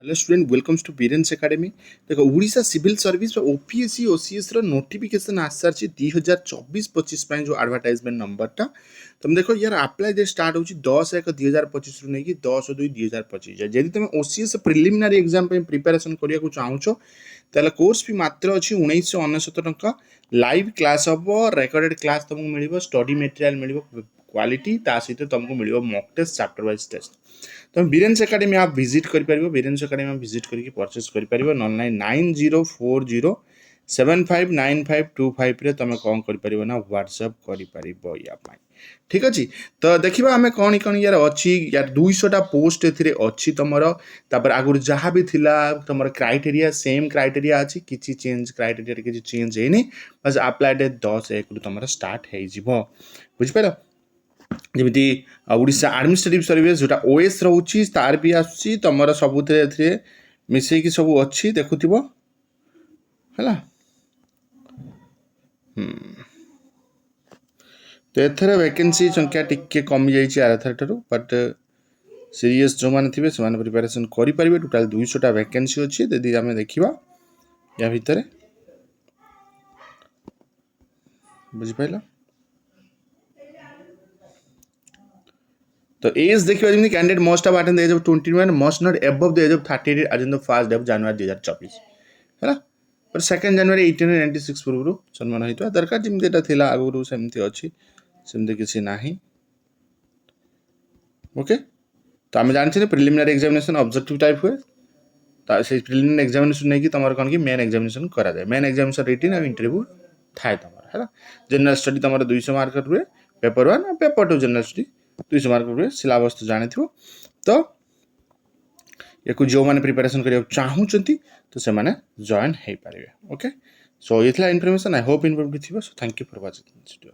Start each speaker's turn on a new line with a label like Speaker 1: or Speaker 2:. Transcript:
Speaker 1: Hello student welcomes to Biren's academy. देखो Odisha civil service OPSC OCS रो notification आस सारी 2024-25 जो एडवर्टाइजमेंट नंबरटा तुम देखो यार अप्लाई डेट स्टार्ट होची 10/1/2025 रु नेकी 10/2/2025 जाय। जदि तुम ओसीएस प्रिलिमिनरी एग्जाम पे प्रिपरेशन करिया को चाहूछो ताले कोर्स फी मात्र अछि 1999 टंका। लाइव क्लास हबो, रिकॉर्डेड क्लास तुमको मिलिबो, स्टडी मटेरियल मिलिबो क्वालिटी ता सहित तुमको मिलिबो mock test chapter wise test. तुम बीरेन्स एकेडमी आप विजिट कर पारिबो, बीरेन्स एकेडमी आप विजिट करके परचेस कर पारिबो। 9040759525 रे तुम कौन कर पारिबो ना व्हाट्सएप कर पारिबो या पाई। ठीक अछि। तो देखिबा हमें कोन कोन यार अछि यार 200 टा पोस्ट एथिरे अछि तमरो। तापर आगुर जहाँ भी थिला तमरो क्राइटेरिया सेम क्राइटेरिया अछि, किछि चेंज क्राइटेरिया किछि चेंज हेनी, बस अप्लाई डेट 10/1 रु तमरो स्टार्ट हे जिवो। बुझ पाइलो जमीती ओडिशा एडमिनिस्ट्रेटिव सर्विस जोटा ओएस रोची तार भी आसी तमरो सबुथे एथिरे मिसै कि सब अछि देखुथिबो हला। तो एथरे वैकेंसी संख्या टिके कमी जाइछि आरथरटरू, बट सीरियस जो माने थिबे से माने प्रिपरेशन करि परिबे। टोटल 200 टा वैकेंसी अछि। यदि हमें देखिबा या भितरे बुझ पाइलो। तो एज देखिबा जेमि candidate must have attend the age of 21, must not above the age of 38 age in the first day of January 2024 हैला। पर 2 जनवरी 1896 पूर्व जन्म होइतो दरकार जेमि एटा थिला आगुरु सेमति अछि, सेमति किछि नाही। ओके तो आम जानते प्रिलिमिनरी एग्जामिनेशन ऑब्जेक्टिव टाइप हुए से प्रिलिमिनरी एग्जामिनेशन नहीं कि तुम कौन कि मेन एग्जामिनेशन करा जाए। मेन एग्जामिनेशन रिटन और इंटरव्यू थाए तुम है। जनरल स्टडी तुम 200 मार्क रुए, पेपर 1 और पेपर 2 जनरल स्टडी 200 मार्क रुए। सिलेबस तो जानी थो। तो ये जो मैंने प्रिपरेशन करने चाहूँगी तो से मैंने जॉइन हो पारे। ओके सो ये इनफॉरमेशन आई होप इनफॉर्मेटिव थी। So thank you for watching this video.